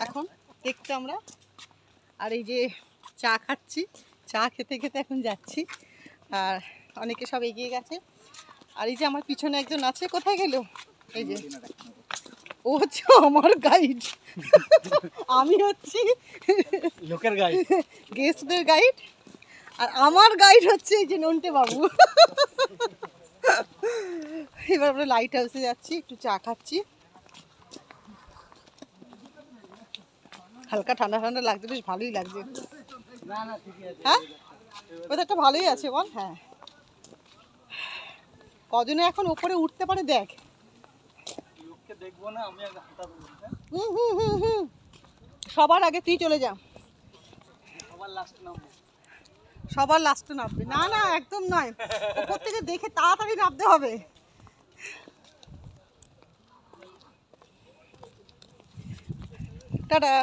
এখন দেখতে আমরা। আর এই যে চা খাচ্ছি, চা খেতে খেতে এখন যাচ্ছি। আর অনেকে সব এগিয়ে গেছে। আর এই যে আমার পিছনে একজন আছে, কোথায় গেল? এই যে ও হচ্ছে আমার গাইড, আমি হচ্ছি লোকের গাইড, গেস্টদের গাইড। আর আমার গাইড হচ্ছে এই যে নন্টে বাবু। এবার আমরা লাইট হাউসে যাচ্ছি, একটু চা খাচ্ছি। হালকা ঠান্ডা ঠান্ডা লাগছে, বেশ ভালোই লাগছে। হ্যাঁ ওদেরটা ভালোই আছে বল। হ্যাঁ কজনে এখন ওপরে উঠতে পারে দেখ। দেখবো না আমি আগে হাঁটাবো। সবার আগে তুই চলে যা, সবার লাস্ট নামবো। সবার লাস্টে নামবে। না না একদম নয়, ওপর থেকে দেখে তাড়াতাড়ি নামতে হবে। টাটা।